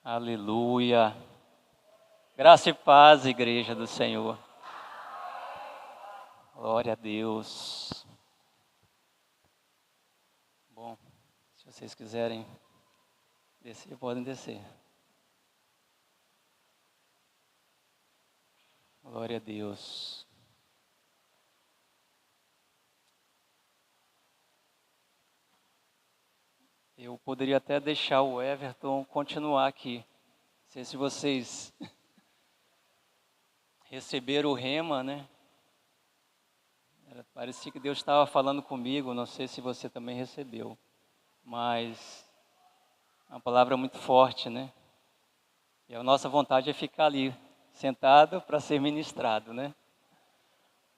Aleluia. Graça e paz, igreja do Senhor. Glória a Deus. Bom, se vocês quiserem descer, podem descer. Glória a Deus. Eu poderia até deixar o Everton continuar aqui. Não sei se vocês receberam o rema, né? Parecia que Deus estava falando comigo, não sei se você também recebeu. Mas é uma palavra muito forte, né? E a nossa vontade é ficar ali, sentado para ser ministrado, né?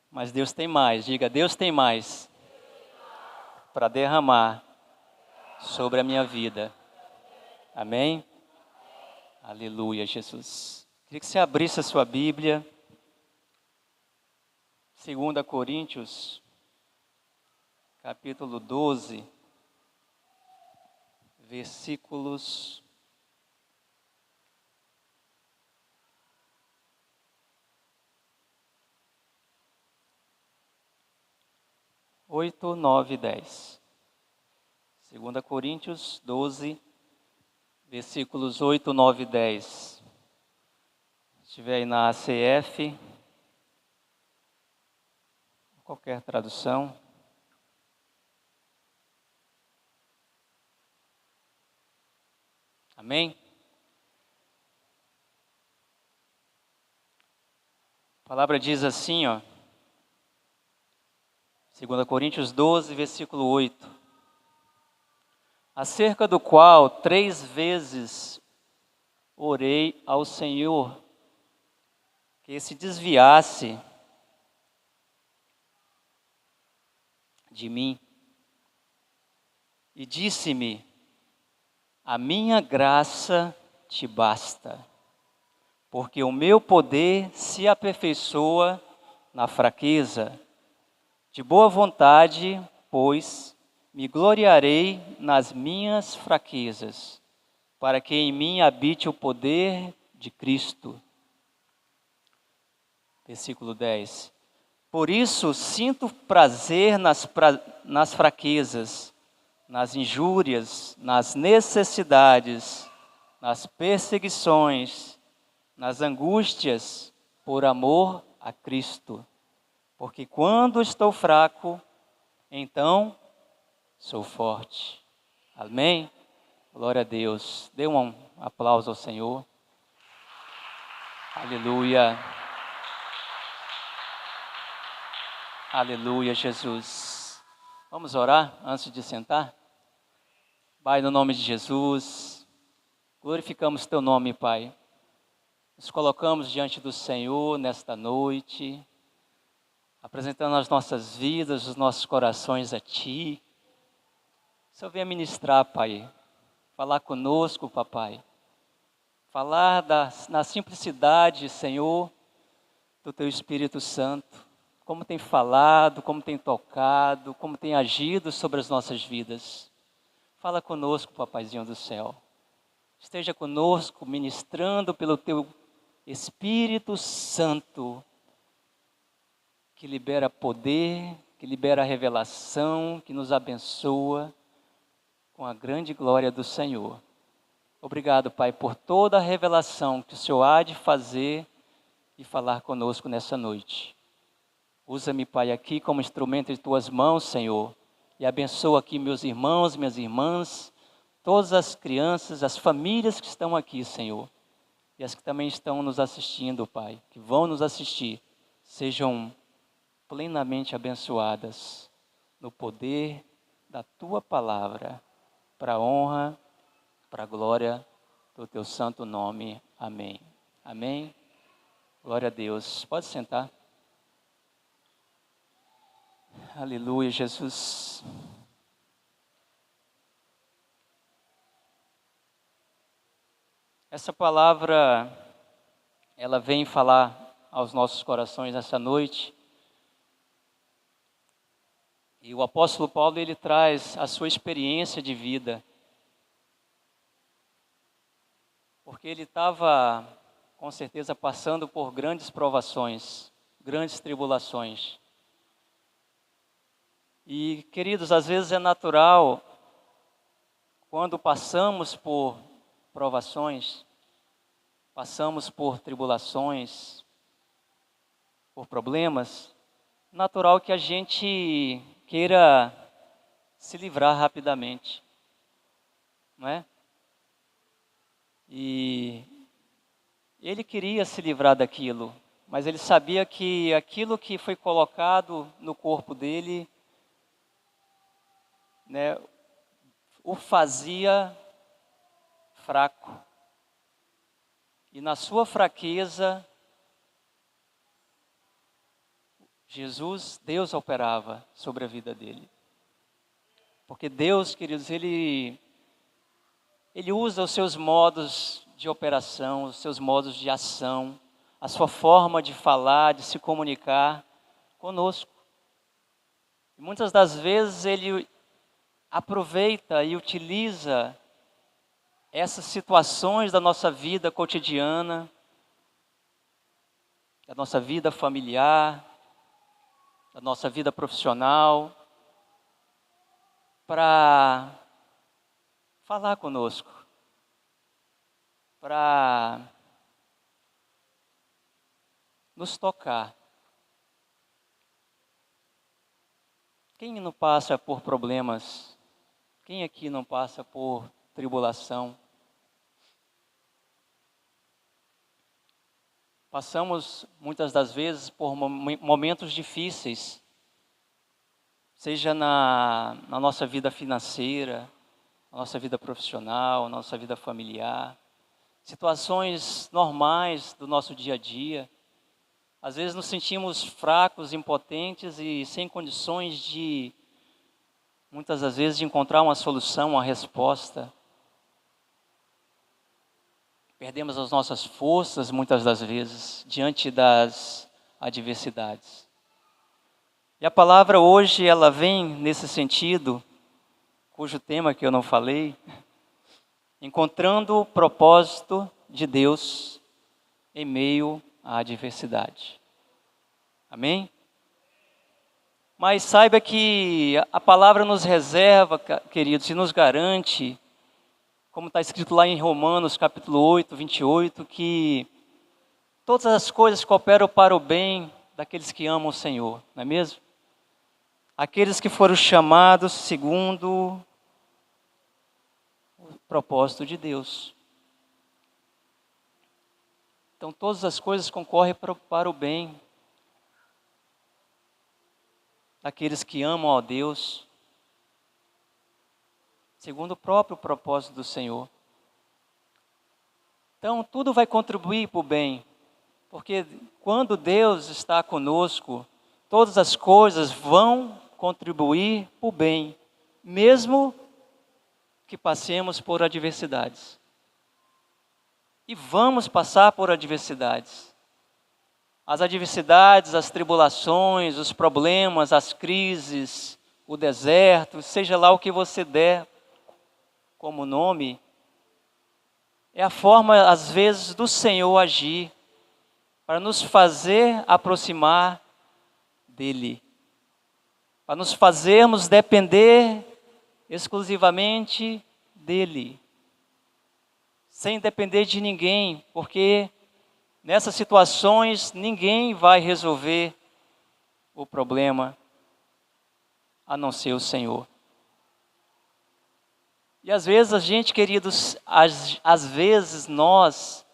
Mas Deus tem mais, diga, Deus tem mais para derramar sobre a minha vida. Amém? Aleluia, Jesus. Queria que você abrisse a sua Bíblia, 2 Coríntios, capítulo 12, versículos 8, 9 e 10. 2 Coríntios 12, versículos 8, 9 e 10. Se estiver aí na ACF, qualquer tradução. Amém? A palavra diz assim, ó. 2 Coríntios 12, versículo 8. Acerca do qual 3 vezes orei ao Senhor que se desviasse de mim. E disse-me, a minha graça te basta, porque o meu poder se aperfeiçoa na fraqueza. De boa vontade, pois, me gloriarei nas minhas fraquezas, para que em mim habite o poder de Cristo. Versículo 10. Por isso sinto prazer nas fraquezas, nas injúrias, nas necessidades, nas perseguições, nas angústias, por amor a Cristo. Porque quando estou fraco, então sou forte. Amém? Glória a Deus. Dê um aplauso ao Senhor. Aleluia. Aleluia, Jesus. Vamos orar antes de sentar? Pai, no nome de Jesus, glorificamos Teu nome, Pai. Nos colocamos diante do Senhor nesta noite, apresentando as nossas vidas, os nossos corações a Ti. Senhor, venha ministrar, Pai, falar conosco, Papai. Falar na simplicidade, Senhor, do Teu Espírito Santo. Como tem falado, como tem tocado, como tem agido sobre as nossas vidas. Fala conosco, Papaizinho do céu. Esteja conosco, ministrando pelo Teu Espírito Santo, que libera poder, que libera revelação, que nos abençoa com a grande glória do Senhor. Obrigado, Pai, por toda a revelação que o Senhor há de fazer e falar conosco nessa noite. Usa-me, Pai, aqui como instrumento de Tuas mãos, Senhor, e abençoa aqui meus irmãos, minhas irmãs, todas as crianças, as famílias que estão aqui, Senhor, e as que também estão nos assistindo, Pai, que vão nos assistir, sejam plenamente abençoadas no poder da Tua palavra, para a honra, para a glória do Teu santo nome. Amém. Amém. Glória a Deus. Pode sentar. Aleluia, Jesus. Essa palavra, ela vem falar aos nossos corações nessa noite. E o apóstolo Paulo, ele traz a sua experiência de vida. porque ele estava, com certeza, passando por grandes provações, grandes tribulações. E, queridos, às vezes é natural, quando passamos por provações, passamos por tribulações, por problemas, natural que a gente queira se livrar rapidamente, não é? E ele queria se livrar daquilo, mas ele sabia que aquilo que foi colocado no corpo dele, né, o fazia fraco. E na sua fraqueza, Deus operava sobre a vida dele. Porque Deus, queridos, Ele usa os seus modos de operação, os seus modos de ação, a sua forma de falar, de se comunicar conosco. E muitas das vezes Ele aproveita e utiliza essas situações da nossa vida cotidiana, da nossa vida familiar, da nossa vida profissional, para falar conosco, para nos tocar. Quem não passa por problemas? Quem aqui não passa por tribulação? Passamos muitas das vezes por momentos difíceis, seja na nossa vida financeira, na nossa vida profissional, na nossa vida familiar, situações normais do nosso dia a dia. Às vezes nos sentimos fracos, impotentes e sem condições de, muitas das vezes, de encontrar uma solução, uma resposta. Perdemos as nossas forças, muitas das vezes, diante das adversidades. E a palavra hoje, ela vem nesse sentido, cujo tema que eu não falei, encontrando o propósito de Deus em meio à adversidade. Amém? Mas saiba que a palavra nos reserva, queridos, e nos garante, como está escrito lá em Romanos capítulo 8, 28, que todas as coisas cooperam para o bem daqueles que amam o Senhor, não é mesmo? Aqueles que foram chamados segundo o propósito de Deus. Então todas as coisas concorrem para o bem daqueles que amam a Deus, segundo o próprio propósito do Senhor. Então, tudo vai contribuir para o bem, porque quando Deus está conosco, todas as coisas vão contribuir para o bem, mesmo que passemos por adversidades. E vamos passar por adversidades. As adversidades, as tribulações, os problemas, as crises, o deserto, seja lá o que você der como nome, é a forma, às vezes, do Senhor agir para nos fazer aproximar dEle, para nos fazermos depender exclusivamente dEle, sem depender de ninguém, porque nessas situações ninguém vai resolver o problema a não ser o Senhor. E às vezes a gente, queridos, às vezes nós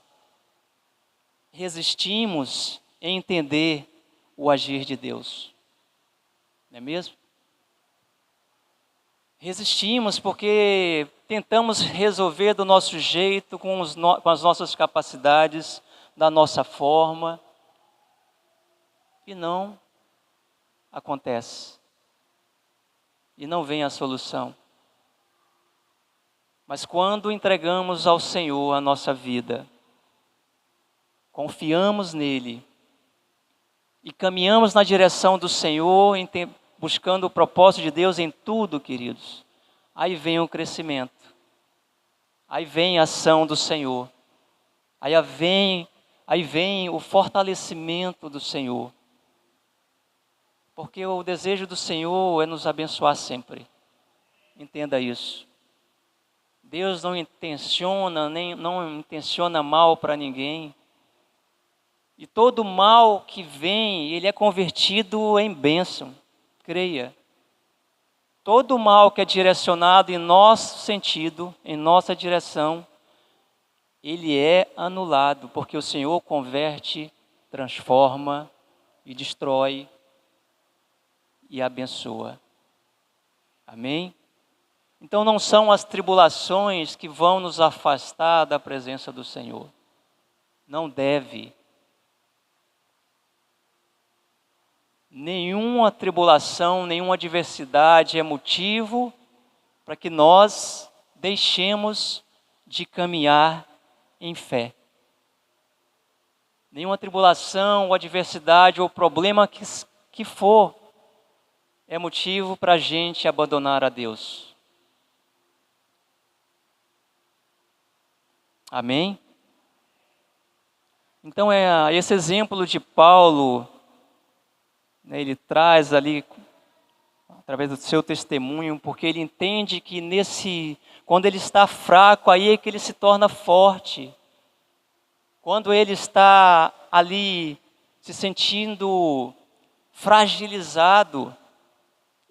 resistimos em entender o agir de Deus. Não é mesmo? Resistimos porque tentamos resolver do nosso jeito, com as nossas capacidades, da nossa forma, e não acontece. E não vem a solução. Mas quando entregamos ao Senhor a nossa vida, confiamos nele e caminhamos na direção do Senhor, buscando o propósito de Deus em tudo, queridos, aí vem o crescimento, aí vem a ação do Senhor, Aí vem o fortalecimento do Senhor. Porque o desejo do Senhor é nos abençoar sempre. Entenda isso. Deus não intenciona mal para ninguém. E todo mal que vem, ele é convertido em bênção. Creia. Todo mal que é direcionado em nosso sentido, em nossa direção, ele é anulado, porque o Senhor converte, transforma e destrói e abençoa. Amém? Então não são as tribulações que vão nos afastar da presença do Senhor. Não deve. Nenhuma tribulação, nenhuma adversidade é motivo para que nós deixemos de caminhar em fé. Nenhuma tribulação, ou adversidade, ou problema que for, é motivo para a gente abandonar a Deus. Amém? Então esse exemplo de Paulo, né, ele traz ali, através do seu testemunho, porque ele entende que quando ele está fraco, aí é que ele se torna forte. Quando ele está ali se sentindo fragilizado,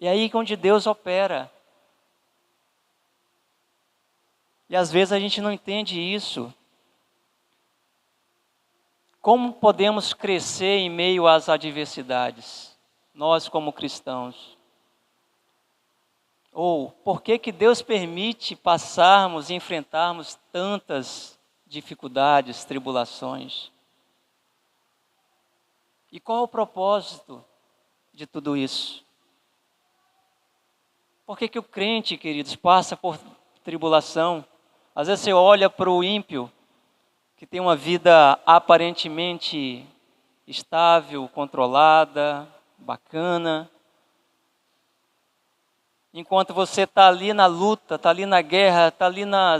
é aí que onde Deus opera. E às vezes a gente não entende isso. Como podemos crescer em meio às adversidades? Nós como cristãos. Ou por que Deus permite passarmos e enfrentarmos tantas dificuldades, tribulações? E qual o propósito de tudo isso? Por que o crente, queridos, passa por tribulação? Às vezes você olha para o ímpio, que tem uma vida aparentemente estável, controlada, bacana. Enquanto você está ali na luta, está ali na guerra, está ali na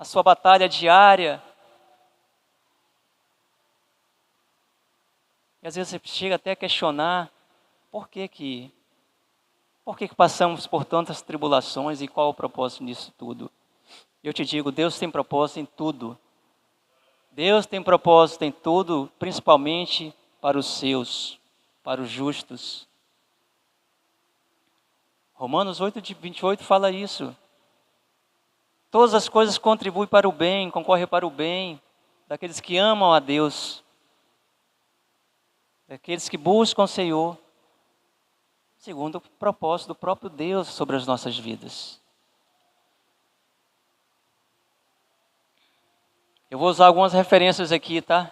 sua batalha diária. E às vezes você chega até a questionar, por que passamos por tantas tribulações e qual o propósito disso tudo? Eu te digo, Deus tem propósito em tudo. Deus tem propósito em tudo, principalmente para os seus, para os justos. Romanos 8:28 fala isso. Todas as coisas contribuem para o bem, concorrem para o bem daqueles que amam a Deus, daqueles que buscam o Senhor, segundo o propósito do próprio Deus sobre as nossas vidas. Eu vou usar algumas referências aqui, tá?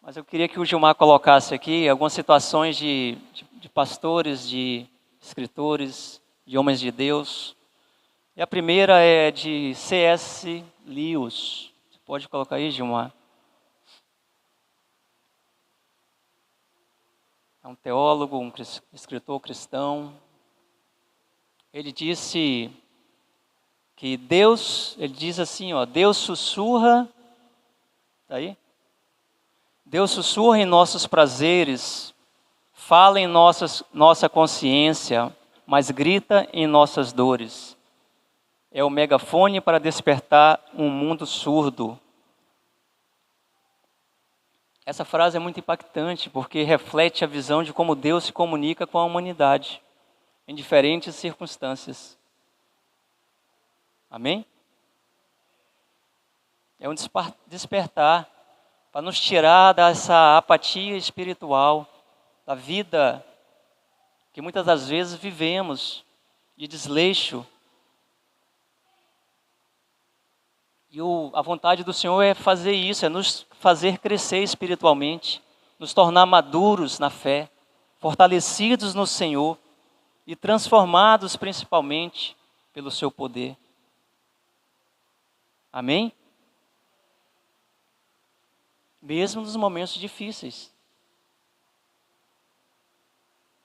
Mas eu queria que o Gilmar colocasse aqui algumas situações de pastores, de escritores, de homens de Deus. E a primeira é de C.S. Lewis. Você pode colocar aí, Gilmar? É um teólogo, um escritor cristão. Ele disse que Deus, ele diz assim, Deus sussurra, tá aí? Deus sussurra em nossos prazeres, fala em nossa consciência, mas grita em nossas dores. É o megafone para despertar um mundo surdo. Essa frase é muito impactante, porque reflete a visão de como Deus se comunica com a humanidade, em diferentes circunstâncias. Amém? É um despertar para nos tirar dessa apatia espiritual, da vida que muitas das vezes vivemos, de desleixo. E a vontade do Senhor é fazer isso, é nos fazer crescer espiritualmente, nos tornar maduros na fé, fortalecidos no Senhor e transformados principalmente pelo seu poder. Amém? Mesmo nos momentos difíceis.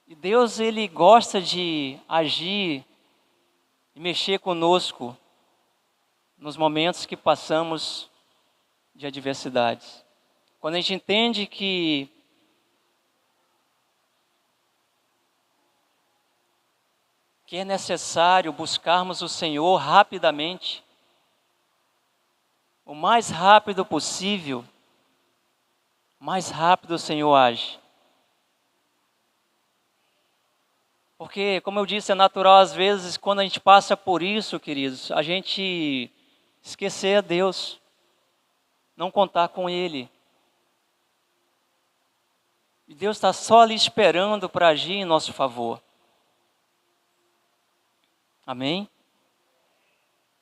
E Deus, Ele gosta de agir e mexer conosco nos momentos que passamos de adversidades. Quando a gente entende que é necessário buscarmos o Senhor rapidamente, o mais rápido possível, mais rápido o Senhor age. Porque, como eu disse, é natural às vezes, quando a gente passa por isso, queridos, a gente esquecer a Deus, não contar com Ele. E Deus está só ali esperando para agir em nosso favor. Amém?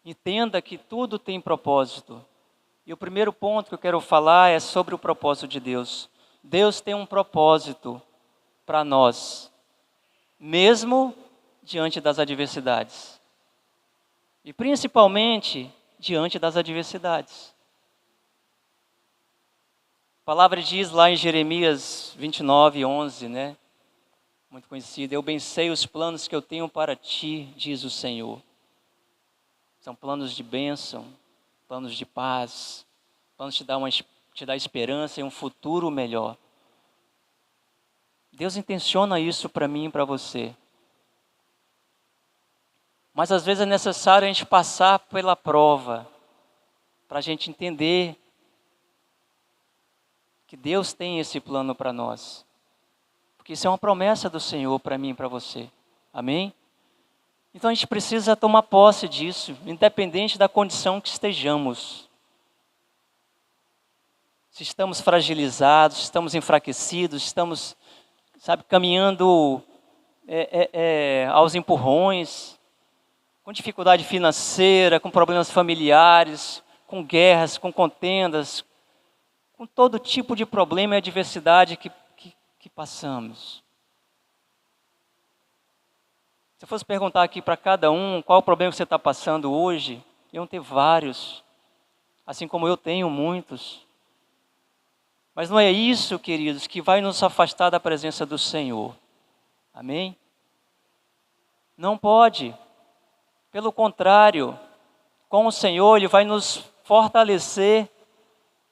Entenda que tudo tem propósito. E o primeiro ponto que eu quero falar é sobre o propósito de Deus. Deus tem um propósito para nós, mesmo diante das adversidades. E principalmente diante das adversidades. A palavra diz lá em Jeremias 29:11, né? Muito conhecido. Eu bem sei os planos que eu tenho para ti, diz o Senhor. São planos de bênção, planos de paz, planos de te dar esperança e um futuro melhor. Deus intenciona isso para mim e para você. Mas às vezes é necessário a gente passar pela prova, para a gente entender que Deus tem esse plano para nós. Porque isso é uma promessa do Senhor para mim e para você. Amém? Então a gente precisa tomar posse disso, independente da condição que estejamos. Se estamos fragilizados, se estamos enfraquecidos, estamos, caminhando aos empurrões, com dificuldade financeira, com problemas familiares, com guerras, com contendas, com todo tipo de problema e adversidade que passamos. Se eu fosse perguntar aqui para cada um qual o problema que você está passando hoje, iam ter vários, assim como eu tenho muitos. Mas não é isso, queridos, que vai nos afastar da presença do Senhor. Amém? Não pode. Pelo contrário, com o Senhor, Ele vai nos fortalecer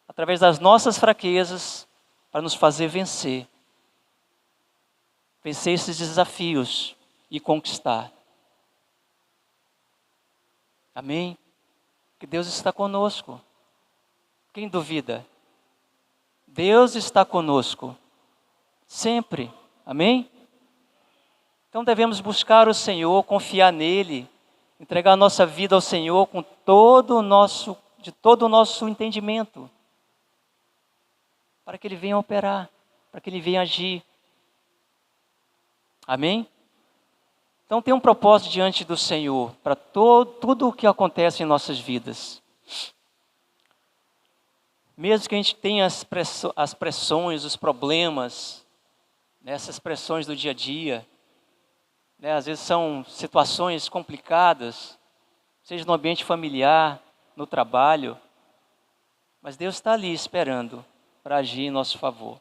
através das nossas fraquezas para nos fazer vencer. Vencer esses desafios e conquistar. Amém? Que Deus está conosco. Quem duvida? Deus está conosco. Sempre. Amém? Então devemos buscar o Senhor, confiar nele, entregar a nossa vida ao Senhor com todo o nosso entendimento. Para que Ele venha operar, para que Ele venha agir. Amém? Então tem um propósito diante do Senhor para tudo o que acontece em nossas vidas. Mesmo que a gente tenha as pressões, os problemas, essas pressões do dia a dia, às vezes são situações complicadas, seja no ambiente familiar, no trabalho, mas Deus está ali esperando para agir em nosso favor.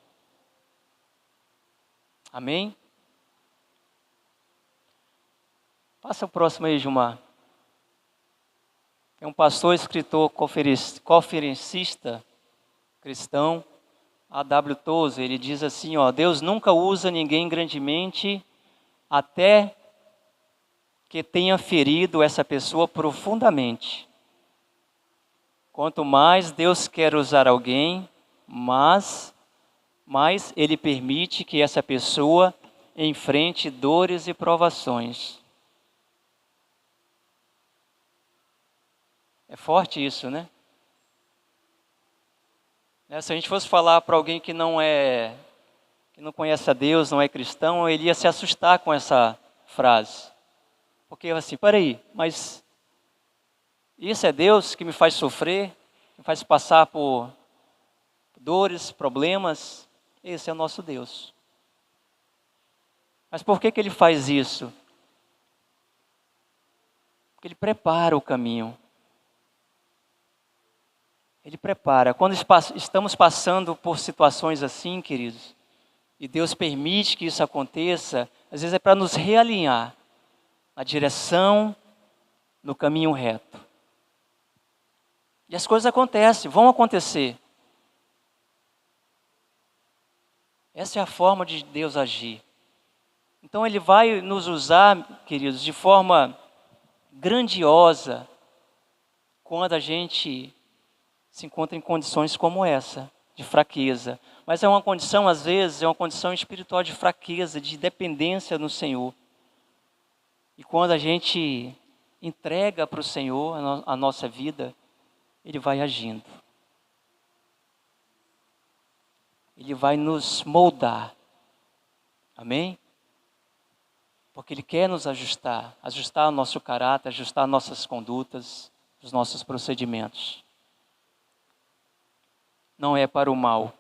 Amém? Passa o próximo aí, Gilmar. É um pastor, escritor, conferencista cristão, A.W. Tozer. Ele diz assim, Deus nunca usa ninguém grandemente até que tenha ferido essa pessoa profundamente. Quanto mais Deus quer usar alguém, mais Ele permite que essa pessoa enfrente dores e provações. É forte isso, né? Se a gente fosse falar para alguém que não conhece a Deus, não é cristão, ele ia se assustar com essa frase. Porque assim, peraí, mas isso é Deus que me faz sofrer, que me faz passar por dores, problemas? Esse é o nosso Deus. Mas por que Ele faz isso? Porque Ele prepara o caminho. Ele prepara. Quando estamos passando por situações assim, queridos, e Deus permite que isso aconteça, às vezes é para nos realinhar na direção, no caminho reto. E as coisas acontecem, vão acontecer. Essa é a forma de Deus agir. Então Ele vai nos usar, queridos, de forma grandiosa, quando a gente se encontra em condições como essa, de fraqueza. Mas é uma condição, às vezes, é uma condição espiritual de fraqueza, de dependência no Senhor. E quando a gente entrega para o Senhor a nossa vida, Ele vai agindo. Ele vai nos moldar. Amém? Porque Ele quer nos ajustar, ajustar o nosso caráter, ajustar nossas condutas, os nossos procedimentos. Não é para o mal.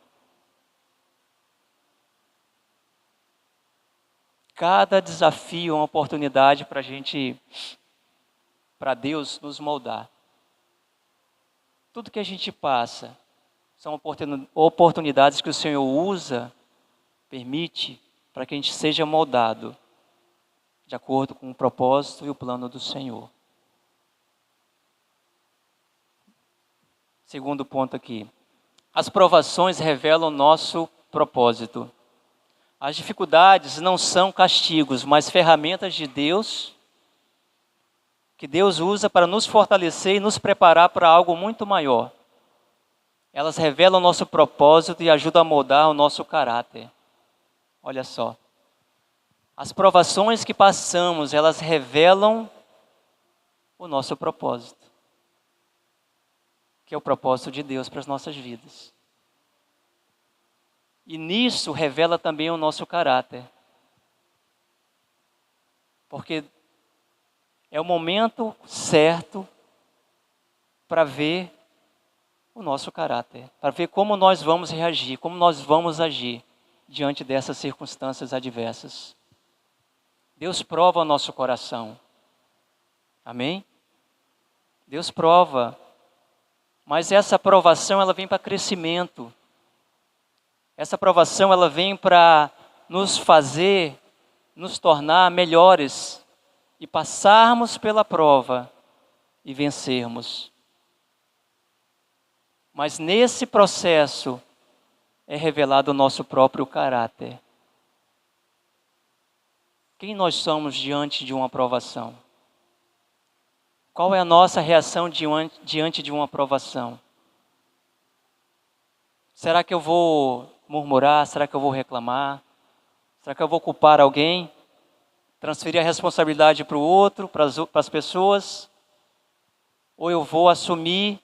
Cada desafio é uma oportunidade para Deus nos moldar. Tudo que a gente passa são oportunidades que o Senhor usa, permite, para que a gente seja moldado de acordo com o propósito e o plano do Senhor. Segundo ponto aqui. As provações revelam o nosso propósito. As dificuldades não são castigos, mas ferramentas de Deus, que Deus usa para nos fortalecer e nos preparar para algo muito maior. Elas revelam o nosso propósito e ajudam a moldar o nosso caráter. Olha só. As provações que passamos, elas revelam o nosso propósito, que é o propósito de Deus para as nossas vidas. E nisso revela também o nosso caráter. Porque é o momento certo para ver o nosso caráter, para ver como nós vamos reagir, como nós vamos agir diante dessas circunstâncias adversas. Deus prova o nosso coração. Amém? Deus prova. Mas essa aprovação, ela vem para crescimento. Essa aprovação, ela vem para nos fazer, nos tornar melhores e passarmos pela prova e vencermos. Mas nesse processo é revelado o nosso próprio caráter. Quem nós somos diante de uma aprovação? Qual é a nossa reação diante de uma aprovação? Será que eu vou murmurar? Será que eu vou reclamar? Será que eu vou culpar alguém? Transferir a responsabilidade para o outro, para as pessoas? Ou eu vou assumir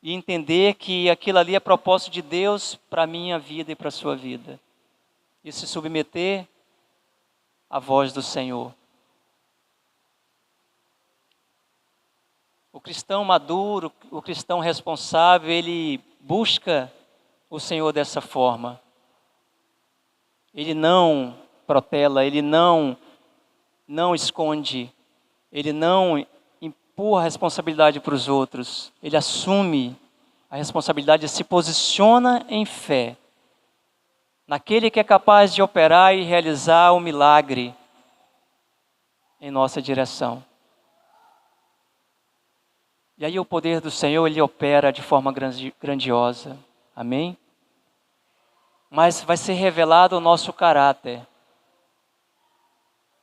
e entender que aquilo ali é propósito de Deus para a minha vida e para a sua vida? E se submeter à voz do Senhor. O cristão maduro, o cristão responsável, ele busca o Senhor dessa forma. Ele não protela, ele não esconde, ele não empurra a responsabilidade para os outros. Ele assume a responsabilidade e se posiciona em fé naquele que é capaz de operar e realizar o milagre em nossa direção. E aí o poder do Senhor, ele opera de forma grandiosa. Amém? Mas vai ser revelado o nosso caráter.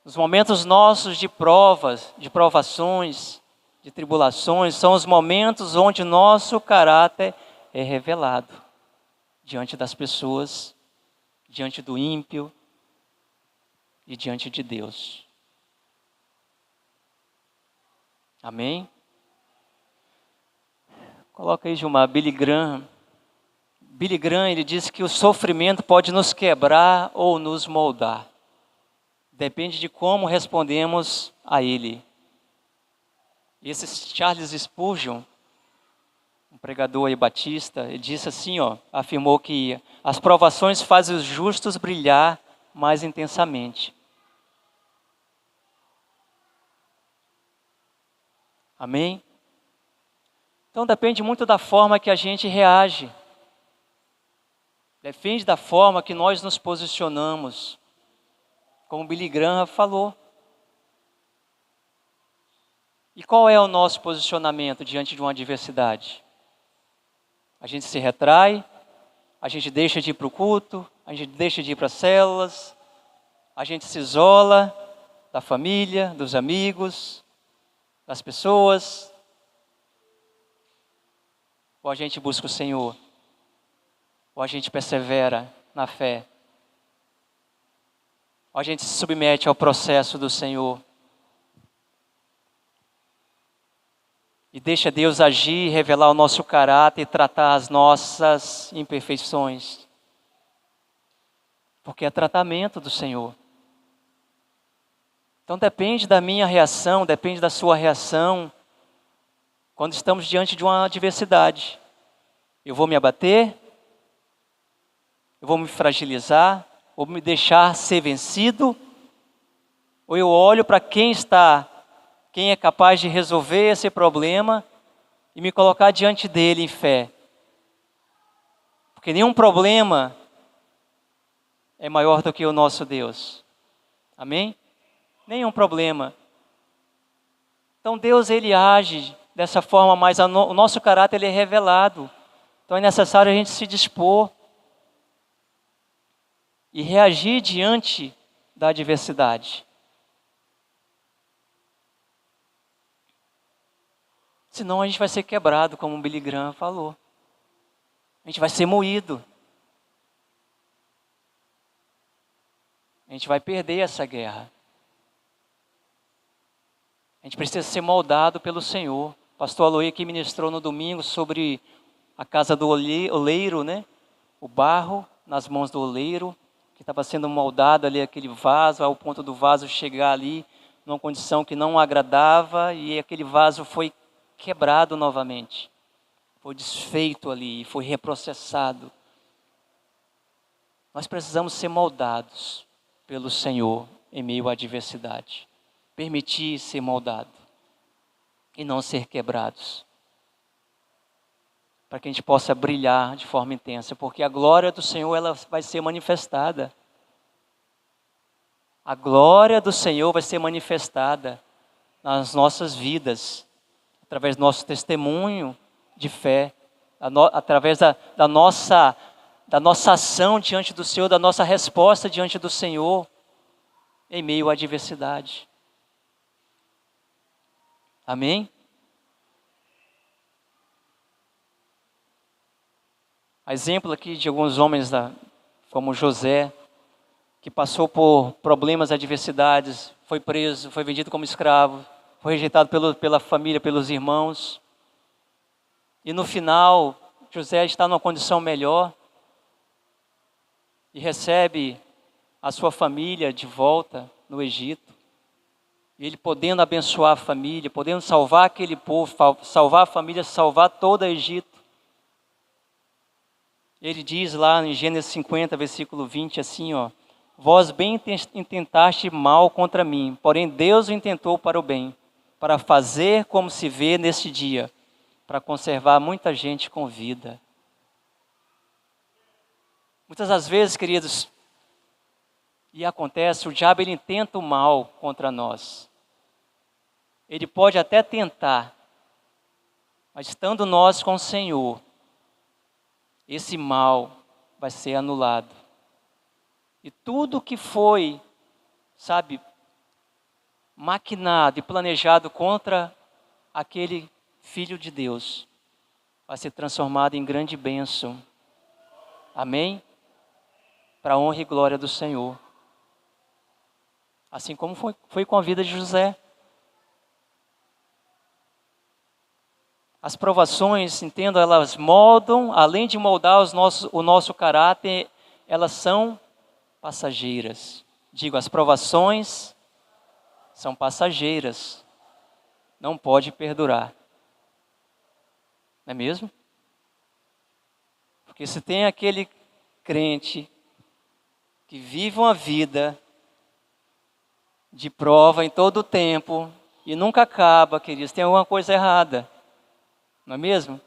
Os momentos nossos de provas, de provações, de tribulações, são os momentos onde o nosso caráter é revelado diante das pessoas, diante do ímpio e diante de Deus. Amém? Coloca aí, Gilmar, Billy Graham. Billy Graham, ele diz que o sofrimento pode nos quebrar ou nos moldar. Depende de como respondemos a ele. E esse Charles Spurgeon, um pregador aí batista, ele disse assim, afirmou que as provações fazem os justos brilhar mais intensamente. Amém? Então depende muito da forma que a gente reage. Depende da forma que nós nos posicionamos. Como Billy Graham falou. E qual é o nosso posicionamento diante de uma adversidade? A gente se retrai, a gente deixa de ir para o culto, a gente deixa de ir para as células, a gente se isola da família, dos amigos, das pessoas. Ou a gente busca o Senhor, ou a gente persevera na fé, ou a gente se submete ao processo do Senhor e deixa Deus agir, revelar o nosso caráter e tratar as nossas imperfeições. Porque é tratamento do Senhor. Então depende da minha reação, depende da sua reação, quando estamos diante de uma adversidade. Eu vou me abater? Eu vou me fragilizar? Vou me deixar ser vencido? Ou eu olho para quem é capaz de resolver esse problema e me colocar diante dele em fé? Porque nenhum problema é maior do que o nosso Deus. Amém? Nenhum problema. Então Deus, ele age dessa forma, mas o nosso caráter ele é revelado. Então é necessário a gente se dispor e reagir diante da adversidade. Senão a gente vai ser quebrado, como o Billy Graham falou. A gente vai ser moído. A gente vai perder essa guerra. A gente precisa ser moldado pelo Senhor. O pastor Aloy aqui ministrou no domingo sobre a casa do oleiro, né? O barro nas mãos do oleiro, que estava sendo moldado ali aquele vaso, ao ponto do vaso chegar ali numa condição que não agradava, e aquele vaso foi quebrado novamente. Foi desfeito ali, foi reprocessado. Nós precisamos ser moldados pelo Senhor em meio à adversidade. Permitir ser moldado e não ser quebrados. Para que a gente possa brilhar de forma intensa, porque a glória do Senhor ela vai ser manifestada. A glória do Senhor vai ser manifestada nas nossas vidas, através do nosso testemunho de fé, através da nossa ação diante do Senhor, da nossa resposta diante do Senhor, em meio à adversidade. Amém? Exemplo aqui de alguns homens, como José, que passou por problemas, adversidades, foi preso, foi vendido como escravo, foi rejeitado pela família, pelos irmãos. E no final, José está numa condição melhor e recebe a sua família de volta no Egito. E ele podendo abençoar a família, podendo salvar aquele povo, salvar a família, salvar todo o Egito. Ele diz lá em Gênesis 50, versículo 20, assim, ó: vós bem intentaste mal contra mim, porém Deus o intentou para o bem, para fazer como se vê neste dia, para conservar muita gente com vida. Muitas das vezes, queridos, e acontece, o diabo ele intenta o mal contra nós. Ele pode até tentar, mas estando nós com o Senhor, esse mal vai ser anulado. E tudo que foi, maquinado e planejado contra aquele Filho de Deus, vai ser transformado em grande bênção. Amém? Para a honra e glória do Senhor. Assim como foi com a vida de José. As provações, entendo, elas moldam, além de moldar o nosso caráter, elas são passageiras. Digo, as provações são passageiras. Não pode perdurar. Não é mesmo? Porque se tem aquele crente que vive uma vida de prova em todo o tempo e nunca acaba, queridos, tem alguma coisa errada. Não é mesmo?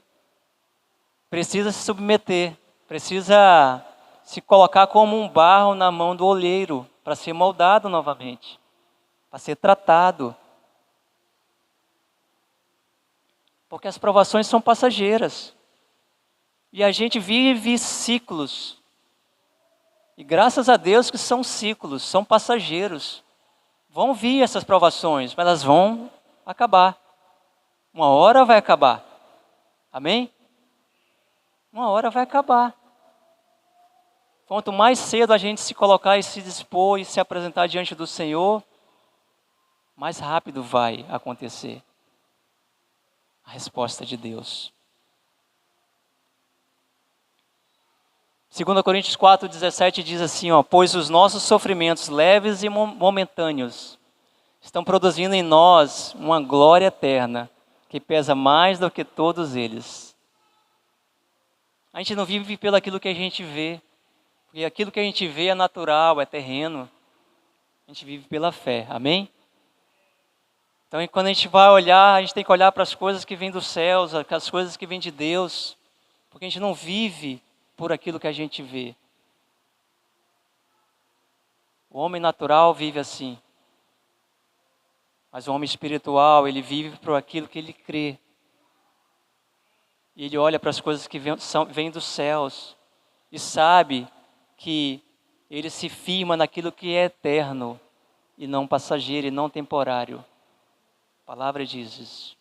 Precisa se submeter, precisa se colocar como um barro na mão do oleiro para ser moldado novamente, para ser tratado. Porque as provações são passageiras. E a gente vive ciclos. E graças a Deus que são ciclos, são passageiros. Vão vir essas provações, mas elas vão acabar. Uma hora vai acabar. Amém? Uma hora vai acabar. Quanto mais cedo a gente se colocar e se dispor e se apresentar diante do Senhor, mais rápido vai acontecer a resposta de Deus. 2 Coríntios 4,17 diz assim, pois os nossos sofrimentos leves e momentâneos estão produzindo em nós uma glória eterna que pesa mais do que todos eles. A gente não vive pelo aquilo que a gente vê, porque aquilo que a gente vê é natural, é terreno. A gente vive pela fé, amém? Então, quando a gente vai olhar, a gente tem que olhar para as coisas que vêm dos céus, as coisas que vêm de Deus, porque a gente não vive por aquilo que a gente vê. O homem natural vive assim, mas o homem espiritual, ele vive por aquilo que ele crê. E ele olha para as coisas que vêm dos céus e sabe que ele se firma naquilo que é eterno e não passageiro e não temporário. A palavra diz isso.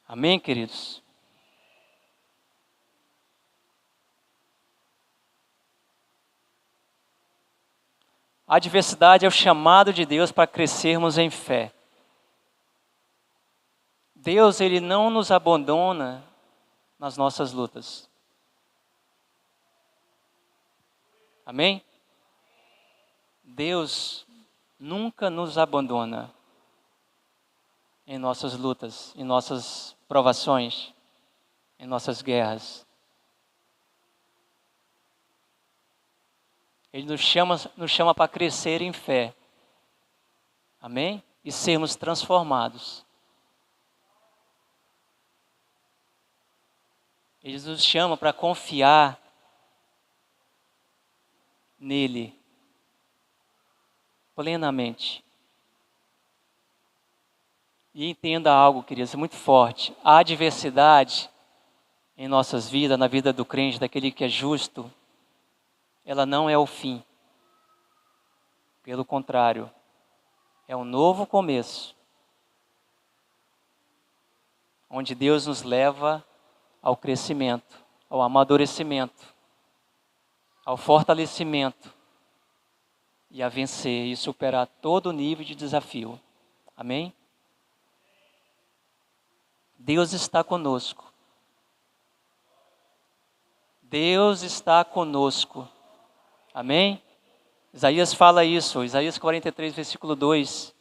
Amém, queridos? A adversidade é o chamado de Deus para crescermos em fé. Deus, Ele não nos abandona nas nossas lutas. Amém? Deus nunca nos abandona em nossas lutas, em nossas provações, em nossas guerras. Ele nos chama para crescer em fé. Amém? E sermos transformados. Ele nos chama para confiar nele plenamente. E entenda algo, queridos, muito forte. A adversidade em nossas vidas, na vida do crente, daquele que é justo, ela não é o fim. Pelo contrário, é um novo começo. Onde Deus nos leva ao crescimento, ao amadurecimento, ao fortalecimento e a vencer e superar todo nível de desafio. Amém? Deus está conosco. Deus está conosco. Amém? Isaías fala isso, Isaías 43, versículo 2.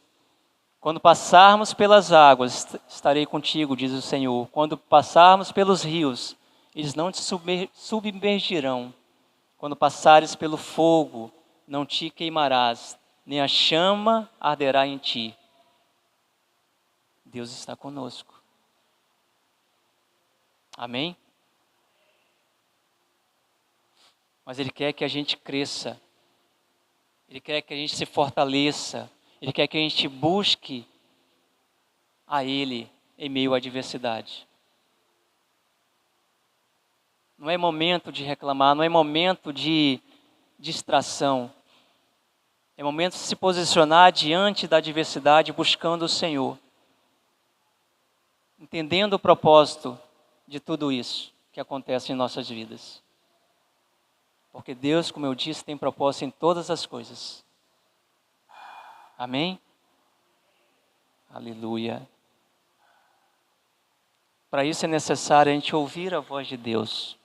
Quando passarmos pelas águas, estarei contigo, diz o Senhor. Quando passarmos pelos rios, eles não te submergirão. Quando passares pelo fogo, não te queimarás, nem a chama arderá em ti. Deus está conosco. Amém? Mas Ele quer que a gente cresça. Ele quer que a gente se fortaleça. Ele quer que a gente busque a Ele em meio à adversidade. Não é momento de reclamar, não é momento de distração. É momento de se posicionar diante da adversidade, buscando o Senhor. Entendendo o propósito de tudo isso que acontece em nossas vidas. Porque Deus, como eu disse, tem propósito em todas as coisas. Amém? Aleluia. Para isso é necessário a gente ouvir a voz de Deus.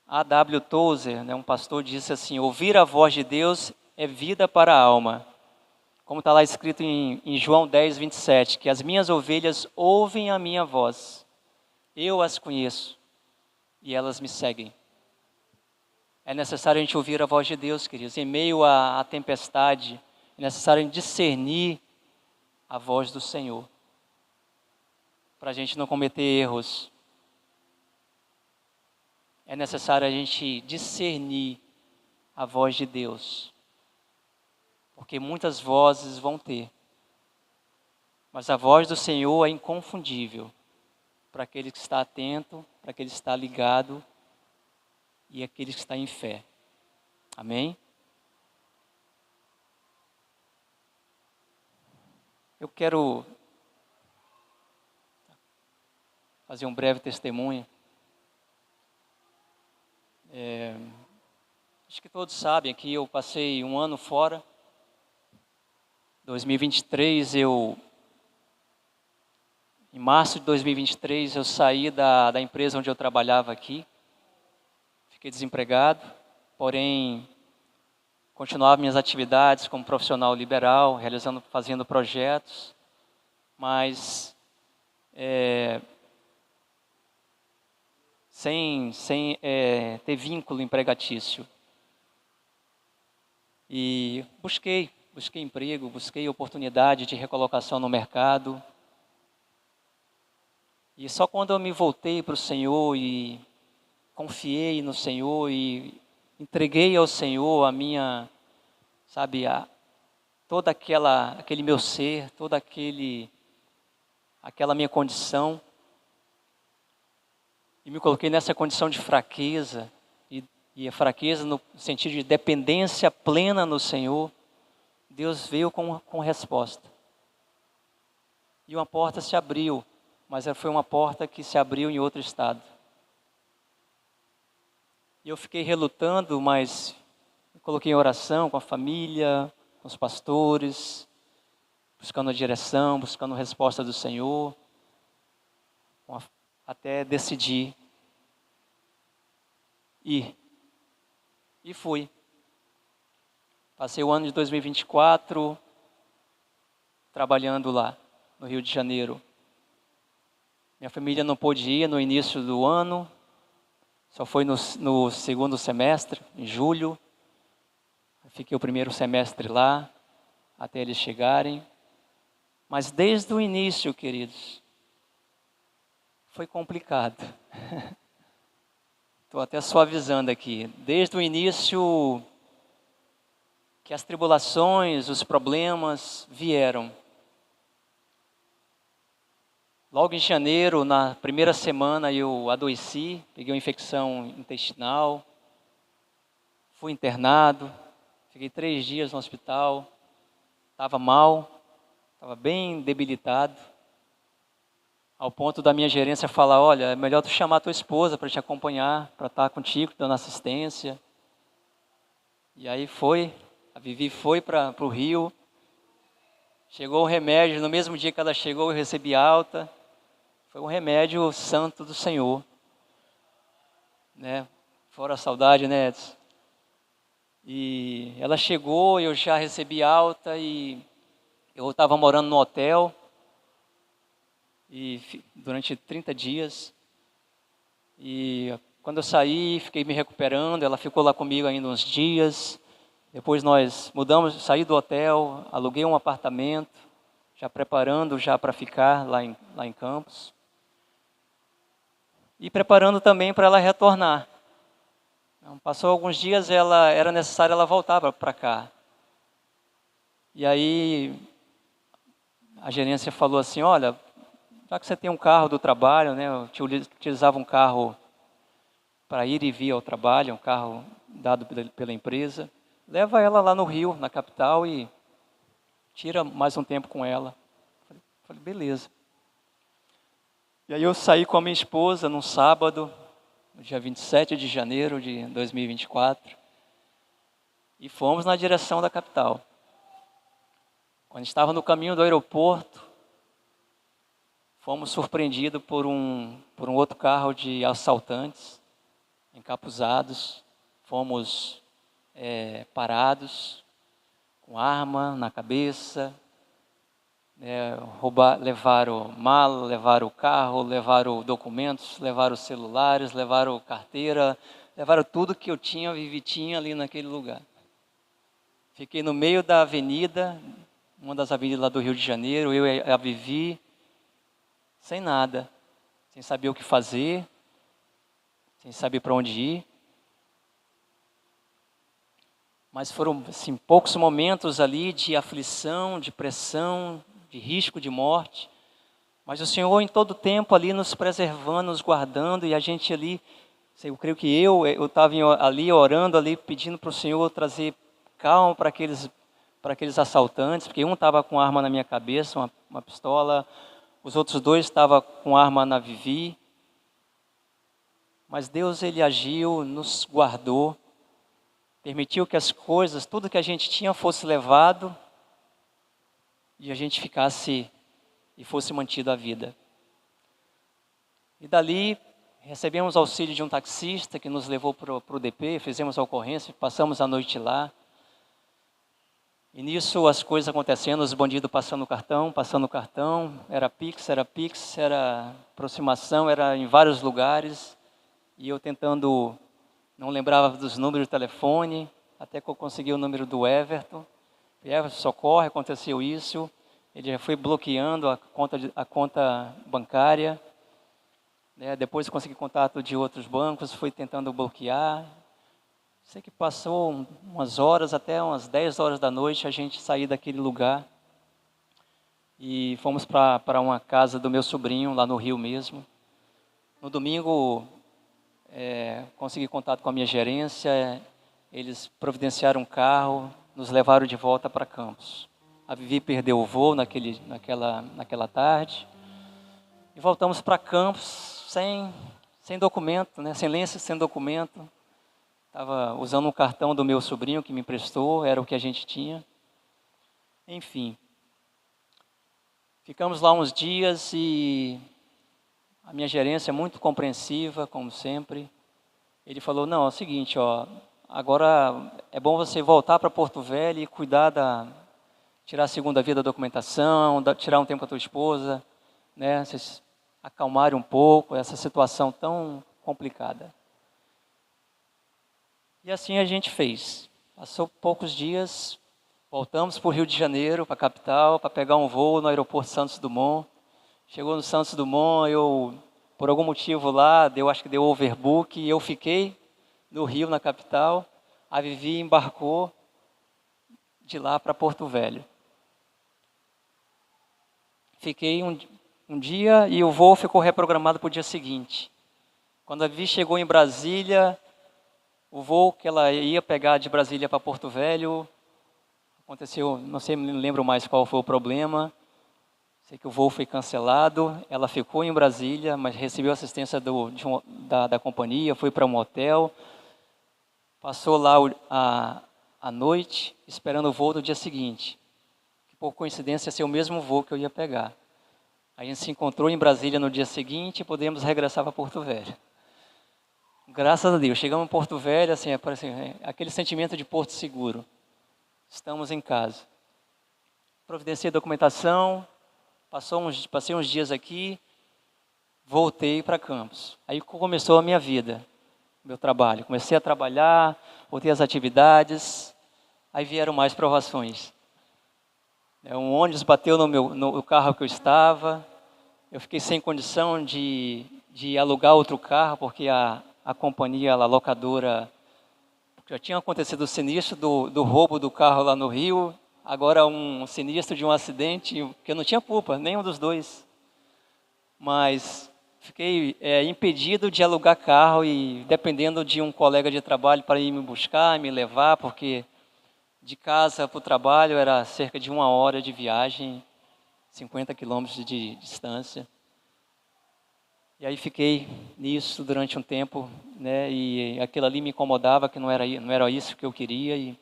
A.W. Tozer, um pastor, disse assim: ouvir a voz de Deus é vida para a alma. Como está lá escrito em João 10, 27, que as minhas ovelhas ouvem a minha voz. Eu as conheço e elas me seguem. É necessário a gente ouvir a voz de Deus, queridos. Em meio à tempestade, é necessário discernir a voz do Senhor. Para a gente não cometer erros. É necessário a gente discernir a voz de Deus. Porque muitas vozes vão ter. Mas a voz do Senhor é inconfundível para aquele que está atento, para aquele que está ligado e aquele que está em fé. Amém? Eu quero fazer um breve testemunho. Acho que todos sabem que eu passei um ano fora. 2023, em março de 2023, eu saí da empresa onde eu trabalhava aqui. Fiquei desempregado, porém, continuava minhas atividades como profissional liberal, fazendo projetos, mas sem ter vínculo empregatício. E busquei emprego, busquei oportunidade de recolocação no mercado. E só quando eu me voltei para o Senhor e confiei no Senhor e entreguei ao Senhor a minha, todo aquele meu ser, toda aquela minha condição, e me coloquei nessa condição de fraqueza, e a fraqueza no sentido de dependência plena no Senhor, Deus veio com resposta. E uma porta se abriu, mas foi uma porta que se abriu em outro estado. E eu fiquei relutando, mas me coloquei em oração com a família, com os pastores, buscando a direção, buscando a resposta do Senhor, até decidir ir. E fui. Passei o ano de 2024 trabalhando lá, no Rio de Janeiro. Minha família não pôde ir no início do ano, só foi no segundo semestre, em julho. Fiquei o primeiro semestre lá, até eles chegarem. Mas desde o início, queridos, foi complicado. Estou até suavizando aqui. Desde o início que as tribulações, os problemas vieram. Logo em janeiro, na primeira semana, eu adoeci, peguei uma infecção intestinal, fui internado, fiquei 3 dias no hospital, estava mal, estava bem debilitado, ao ponto da minha gerência falar, olha, é melhor tu chamar a tua esposa para te acompanhar, para estar contigo, dando assistência. E aí a Vivi foi para o Rio, chegou o remédio, no mesmo dia que ela chegou eu recebi alta, foi um remédio santo do Senhor, né? Fora a saudade, né, Edson? E ela chegou, eu já recebi alta e eu estava morando no hotel e durante 30 dias. E quando eu saí, fiquei me recuperando, ela ficou lá comigo ainda uns dias. Depois nós mudamos, saí do hotel, aluguei um apartamento, já preparando já para ficar lá em Campos. E preparando também para ela retornar. Passou alguns dias, era necessário ela voltar para cá. E aí a gerência falou assim, olha, já que você tem um carro do trabalho, né, eu utilizava um carro para ir e vir ao trabalho, um carro dado pela empresa, leva ela lá no Rio, na capital, e tira mais um tempo com ela. Falei, beleza. E aí eu saí com a minha esposa num sábado, no dia 27 de janeiro de 2024, e fomos na direção da capital. Quando estava no caminho do aeroporto, fomos surpreendidos por um outro carro de assaltantes, encapuzados. Fomos parados, com arma na cabeça, levaram mala, levaram o carro, levaram documentos, levaram celulares, levaram carteira, levaram tudo que eu tinha, tinha ali naquele lugar. Fiquei no meio da avenida, uma das avenidas lá do Rio de Janeiro, eu e a Vivi, sem nada, sem saber o que fazer, sem saber para onde ir. Mas foram assim, poucos momentos ali de aflição, de pressão, de risco de morte. Mas o Senhor em todo tempo ali nos preservando, nos guardando, e a gente ali, eu creio que eu estava ali orando, ali pedindo para o Senhor trazer calma para aqueles assaltantes, porque um estava com arma na minha cabeça, uma pistola, os outros dois estavam com arma na Vivi. Mas Deus, Ele agiu, nos guardou, permitiu que as coisas, tudo que a gente tinha fosse levado e a gente ficasse e fosse mantido a vida. E dali recebemos auxílio de um taxista que nos levou para o DP, fizemos a ocorrência, passamos a noite lá. E nisso as coisas acontecendo, os bandidos passando o cartão, era Pix, era aproximação, era em vários lugares. E eu tentando, não lembrava dos números de telefone, até que eu consegui o número do Everton. Everton, socorre, aconteceu isso. Ele já foi bloqueando a conta bancária. Depois consegui contato de outros bancos, fui tentando bloquear. Sei que passou umas horas, até umas 10 horas da noite, a gente saiu daquele lugar. E fomos para uma casa do meu sobrinho, lá no Rio mesmo. No domingo, consegui contato com a minha gerência, eles providenciaram um carro, nos levaram de volta para Campos. A Vivi perdeu o voo naquela tarde. E voltamos para Campos sem documento, sem lenço, sem documento. Estava usando um cartão do meu sobrinho que me emprestou, era o que a gente tinha. Enfim, ficamos lá uns dias e a minha gerência, muito compreensiva, como sempre, ele falou, não, é o seguinte, agora é bom você voltar para Porto Velho e cuidar tirar a segunda via da documentação, tirar um tempo com a tua esposa, vocês acalmarem um pouco essa situação tão complicada. E assim a gente fez. Passou poucos dias, voltamos para o Rio de Janeiro, para a capital, para pegar um voo no aeroporto Santos Dumont. Chegou no Santos Dumont, eu, por algum motivo lá, acho que deu overbook, e eu fiquei no Rio, na capital. A Vivi embarcou de lá para Porto Velho. Fiquei um dia e o voo ficou reprogramado para o dia seguinte. Quando a Vivi chegou em Brasília, o voo que ela ia pegar de Brasília para Porto Velho, aconteceu, não sei, não lembro mais qual foi o problema. Sei que o voo foi cancelado, ela ficou em Brasília, mas recebeu assistência da companhia, foi para um hotel, passou lá a noite, esperando o voo do dia seguinte, que por coincidência ia ser o mesmo voo que eu ia pegar. A gente se encontrou em Brasília no dia seguinte e podemos regressar para Porto Velho. Graças a Deus, chegamos em Porto Velho, assim, aquele sentimento de porto seguro. Estamos em casa. Providenciei a documentação, passei uns dias aqui, voltei para Campos. Aí começou a minha vida, meu trabalho. Comecei a trabalhar, voltei às atividades, aí vieram mais provações. Um ônibus bateu no carro que eu estava, eu fiquei sem condição de alugar outro carro, porque a companhia, a locadora, já tinha acontecido o sinistro do roubo do carro lá no Rio, agora um sinistro de um acidente, que eu não tinha culpa, nenhum dos dois. Mas fiquei impedido de alugar carro e dependendo de um colega de trabalho para ir me buscar, me levar, porque de casa para o trabalho era cerca de 1 hora de viagem, 50 quilômetros de distância. E aí fiquei nisso durante um tempo, e aquilo ali me incomodava, que não era isso que eu queria.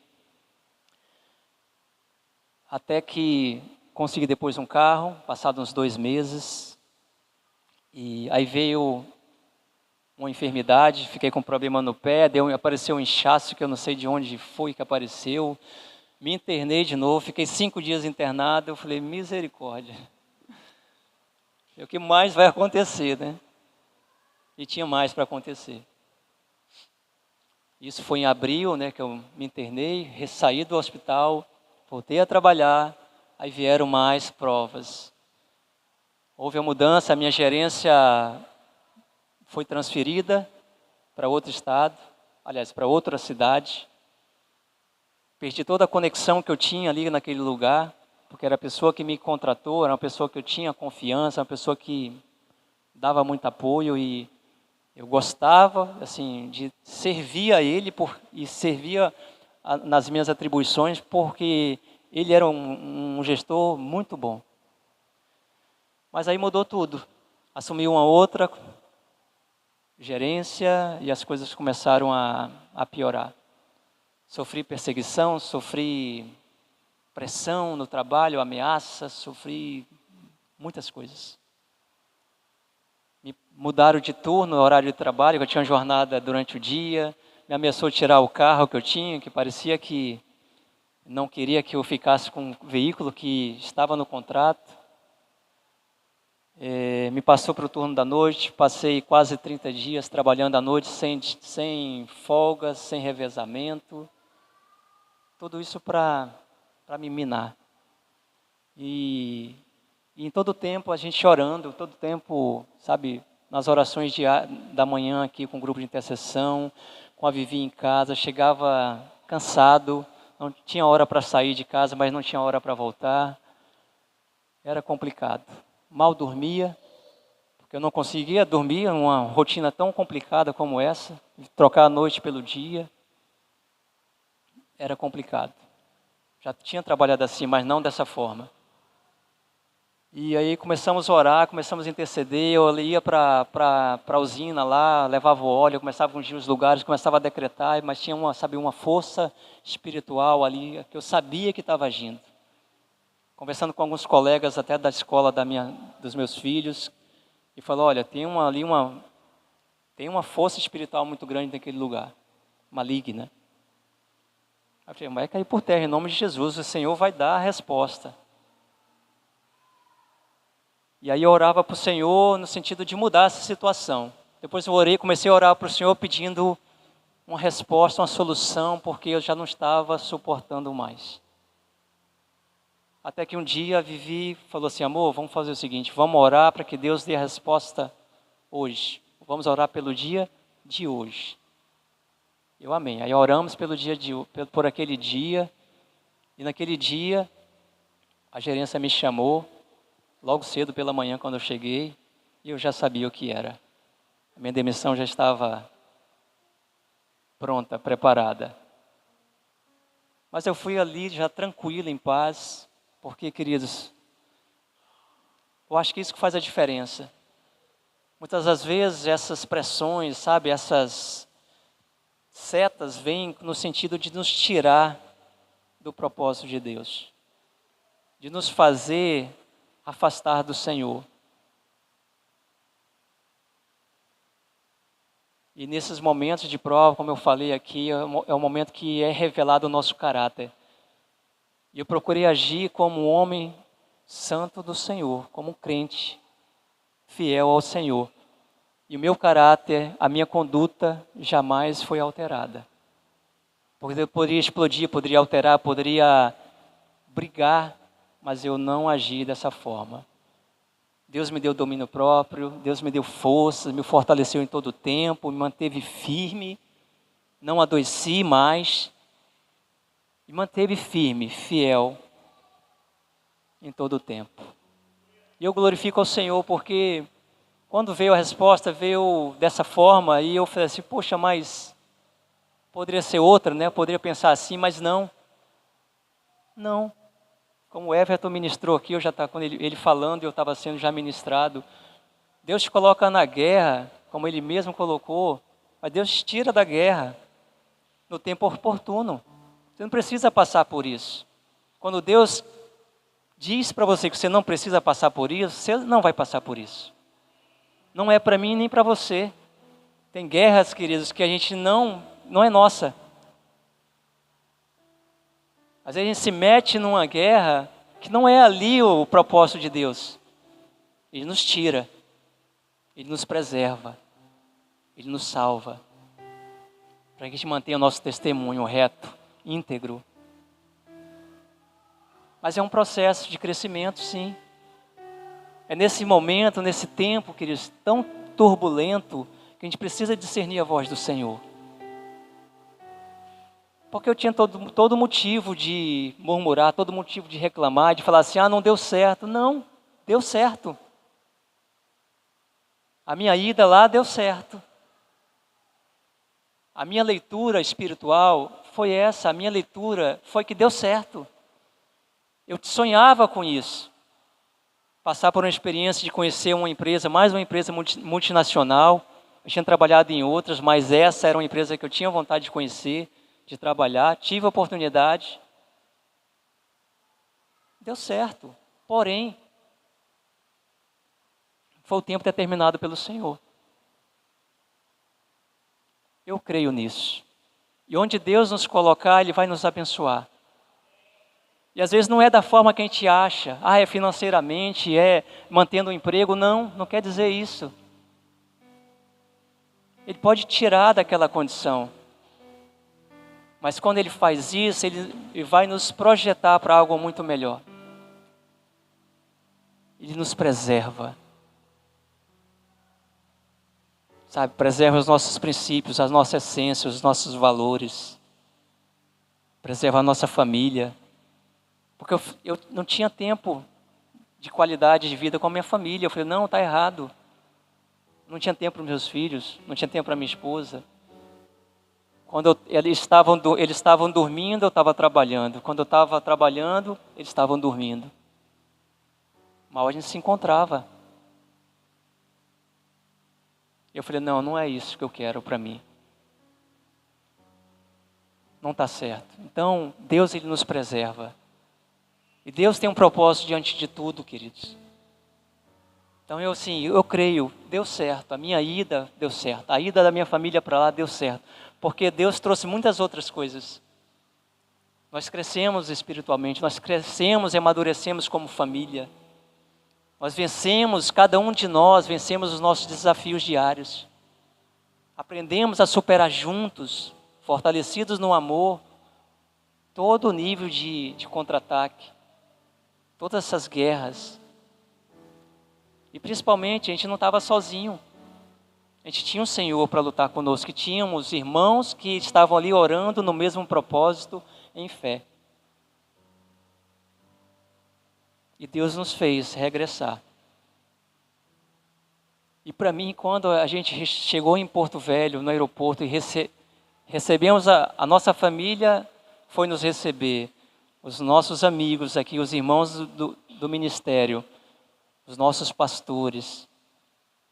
Até que consegui depois um carro, passado uns 2 meses, e aí veio uma enfermidade, fiquei com problema no pé, apareceu um inchaço que eu não sei de onde foi que apareceu, me internei de novo, fiquei 5 dias internado, eu falei, misericórdia, o que mais vai acontecer, E tinha mais para acontecer. Isso foi em abril, que eu me internei, saí do hospital, voltei a trabalhar, aí vieram mais provas. Houve a mudança, a minha gerência foi transferida para outro estado, aliás, para outra cidade. Perdi toda a conexão que eu tinha ali naquele lugar. porque era a pessoa que me contratou, era uma pessoa que eu tinha confiança, uma pessoa que dava muito apoio e eu gostava, assim, de servir a ele e servia nas minhas atribuições, porque ele era um gestor muito bom. Mas aí mudou tudo. Assumi uma outra gerência e as coisas começaram a piorar. Sofri perseguição, sofri pressão no trabalho, ameaça, sofri muitas coisas. Me mudaram de turno, horário de trabalho, eu tinha jornada durante o dia, me ameaçou tirar o carro que eu tinha, que parecia que não queria que eu ficasse com o veículo que estava no contrato. Me passou para o turno da noite, passei quase 30 dias trabalhando à noite, sem folgas, sem revezamento. Tudo isso para me minar. E em todo tempo a gente chorando, todo tempo, sabe, nas orações da manhã aqui com o grupo de intercessão, com a Vivi em casa, chegava cansado, não tinha hora para sair de casa, mas não tinha hora para voltar. Era complicado. Mal dormia, porque eu não conseguia dormir numa rotina tão complicada como essa, trocar a noite pelo dia. Era complicado. Já tinha trabalhado assim, mas não dessa forma. E aí começamos a orar, começamos a interceder, eu ia para a usina lá, levava o óleo, eu começava a ungir os lugares, começava a decretar, mas tinha uma força espiritual ali, que eu sabia que estava agindo. Conversando com alguns colegas até da escola dos meus filhos, e falou, olha, tem uma força espiritual muito grande naquele lugar, maligna. Eu falei, vai cair por terra, em nome de Jesus, o Senhor vai dar a resposta. E aí eu orava para o Senhor no sentido de mudar essa situação. Depois eu comecei a orar para o Senhor pedindo uma resposta, uma solução, porque eu já não estava suportando mais. Até que um dia a Vivi falou assim, amor, vamos fazer o seguinte, vamos orar para que Deus dê a resposta hoje. Vamos orar pelo dia de hoje. Eu amém. Aí oramos por aquele dia, e naquele dia a gerência me chamou, logo cedo pela manhã quando eu cheguei, e eu já sabia o que era. A minha demissão já estava pronta, preparada. Mas eu fui ali já tranquilo, em paz, porque, queridos, eu acho que isso que faz a diferença. Muitas das vezes essas pressões, sabe, essas setas vêm no sentido de nos tirar do propósito de Deus, de nos fazer afastar do Senhor. E nesses momentos de prova, como eu falei aqui, é o momento que é revelado o nosso caráter. E eu procurei agir como um homem santo do Senhor, como um crente fiel ao Senhor. E o meu caráter, a minha conduta jamais foi alterada. Porque eu poderia explodir, poderia alterar, poderia brigar, mas eu não agi dessa forma. Deus me deu domínio próprio, Deus me deu força, me fortaleceu em todo o tempo, me manteve firme, não adoeci mais, e manteve firme, fiel, em todo o tempo. E eu glorifico ao Senhor porque quando veio a resposta, veio dessa forma, e eu falei assim, poxa, mas poderia ser outra, né? Poderia pensar assim, mas não. Não. Como o Everton ministrou aqui, eu já estava com ele falando, eu estava sendo já ministrado. Deus te coloca na guerra, como Ele mesmo colocou, mas Deus te tira da guerra no tempo oportuno. Você não precisa passar por isso. Quando Deus diz para você que você não precisa passar por isso, você não vai passar por isso. Não é para mim nem para você. Tem guerras, queridos, que a gente não é nossa. Às vezes a gente se mete numa guerra que não é ali o propósito de Deus. Ele nos tira, Ele nos preserva, Ele nos salva, para que a gente mantenha o nosso testemunho reto, íntegro. Mas é um processo de crescimento, sim. É nesse momento, nesse tempo, queridos, tão turbulento, que a gente precisa discernir a voz do Senhor. Porque eu tinha todo motivo de murmurar, todo motivo de reclamar, de falar assim, não deu certo. Não, deu certo. A minha ida lá deu certo. A minha leitura espiritual foi essa, a minha leitura foi que deu certo. Eu sonhava com isso. Passar por uma experiência de conhecer uma empresa, mais uma empresa multinacional. Eu tinha trabalhado em outras, mas essa era uma empresa que eu tinha vontade de conhecer, de trabalhar. Tive a oportunidade. Deu certo. Porém, foi o tempo determinado pelo Senhor. Eu creio nisso. E onde Deus nos colocar, Ele vai nos abençoar. E às vezes não é da forma que a gente acha. É financeiramente, é mantendo o emprego. Não quer dizer isso. Ele pode tirar daquela condição. Mas quando Ele faz isso, Ele vai nos projetar para algo muito melhor. Ele nos preserva. Sabe, preserva os nossos princípios, a nossa essência, os nossos valores. Preserva a nossa família. Porque eu não tinha tempo de qualidade de vida com a minha família. Eu falei, não, está errado. Não tinha tempo para os meus filhos, não tinha tempo para minha esposa. Quando eles estavam dormindo, eu estava trabalhando. Quando eu estava trabalhando, eles estavam dormindo. Mal a gente se encontrava. Eu falei, não é isso que eu quero para mim. Não está certo. Então, Deus, Ele nos preserva. E Deus tem um propósito diante de tudo, queridos. Então, eu creio, deu certo. A minha ida deu certo. A ida da minha família para lá deu certo. Porque Deus trouxe muitas outras coisas. Nós crescemos espiritualmente, nós crescemos e amadurecemos como família. Nós vencemos, cada um de nós vencemos os nossos desafios diários. Aprendemos a superar juntos, fortalecidos no amor, todo o nível de contra-ataque, todas essas guerras. E principalmente, a gente não estava sozinho. A gente tinha um Senhor para lutar conosco, tínhamos irmãos que estavam ali orando no mesmo propósito, em fé. E Deus nos fez regressar. E para mim, quando a gente chegou em Porto Velho, no aeroporto, e recebemos a nossa família, foi nos receber. Os nossos amigos aqui, os irmãos do ministério, os nossos pastores,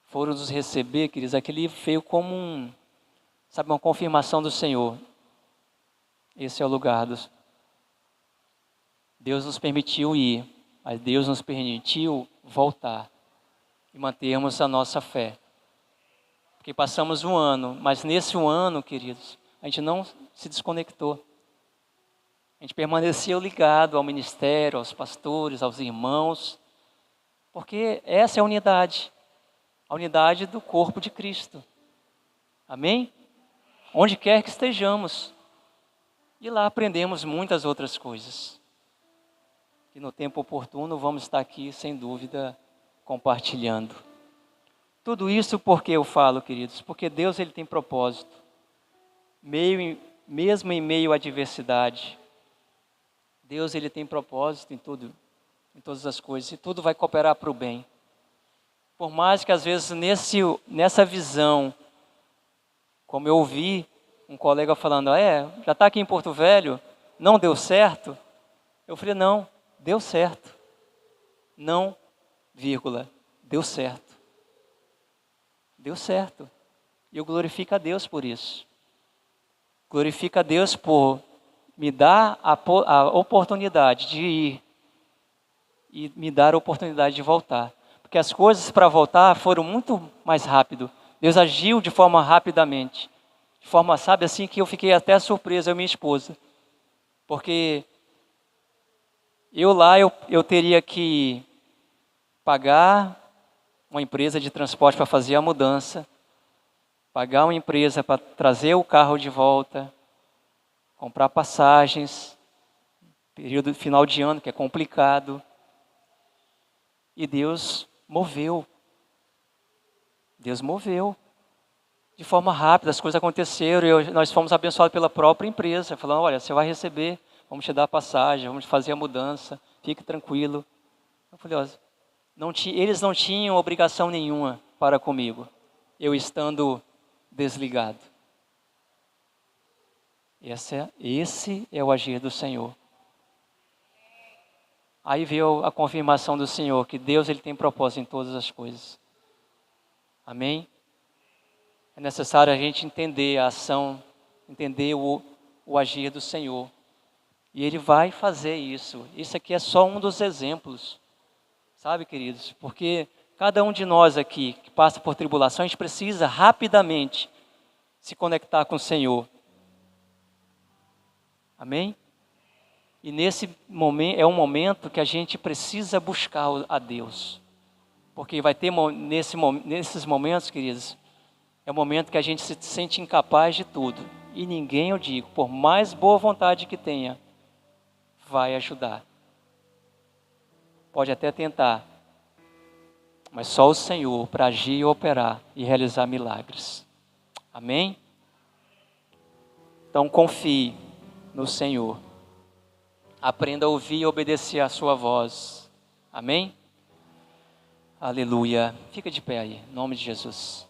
foram nos receber, queridos. Aquele veio como uma confirmação do Senhor. Esse é o lugar Deus nos permitiu ir, mas Deus nos permitiu voltar e mantermos a nossa fé. Porque passamos um ano, mas nesse um ano, queridos, a gente não se desconectou. A gente permaneceu ligado ao ministério, aos pastores, aos irmãos, porque essa é a unidade do corpo de Cristo. Amém? Onde quer que estejamos. E lá aprendemos muitas outras coisas. E no tempo oportuno vamos estar aqui, sem dúvida, compartilhando. Tudo isso porque eu falo, queridos, porque Deus, Ele tem propósito. Mesmo em meio à adversidade, Deus, Ele tem propósito em tudo, em todas as coisas, e tudo vai cooperar para o bem. Por mais que às vezes nessa visão, como eu ouvi um colega falando, já está aqui em Porto Velho, não deu certo? Eu falei, não, deu certo. Não, vírgula, deu certo. Deu certo. E eu glorifico a Deus por isso. Glorifico a Deus por me dar a oportunidade de ir e me dar a oportunidade de voltar. Porque as coisas para voltar foram muito mais rápido. Deus agiu de forma rapidamente. De forma, assim, que eu fiquei até surpreso, eu e minha esposa. Porque eu teria que pagar uma empresa de transporte para fazer a mudança, pagar uma empresa para trazer o carro de volta, comprar passagens, período final de ano que é complicado. E Deus moveu. Deus moveu. de forma rápida, as coisas aconteceram e nós fomos abençoados pela própria empresa, falando, olha, você vai receber, vamos te dar a passagem, vamos fazer a mudança, fique tranquilo. Eu falei, ó, eles não tinham obrigação nenhuma para comigo, eu estando desligado. Esse é o agir do Senhor. Aí veio a confirmação do Senhor, que Deus ele tem propósito em todas as coisas. Amém? É necessário a gente entender a ação, entender o agir do Senhor. E Ele vai fazer isso. Isso aqui é só um dos exemplos. Sabe, queridos? Porque cada um de nós aqui que passa por tribulação, a gente precisa rapidamente se conectar com o Senhor. Amém? E nesse momento, é um momento que a gente precisa buscar a Deus. Porque vai ter nesses momentos, queridos, é o momento que a gente se sente incapaz de tudo. E ninguém, eu digo, por mais boa vontade que tenha, vai ajudar. Pode até tentar, mas só o Senhor para agir, operar e realizar milagres. Amém? Então confie no Senhor. Aprenda a ouvir e obedecer a sua voz. Amém? Aleluia. Fica de pé aí, em nome de Jesus.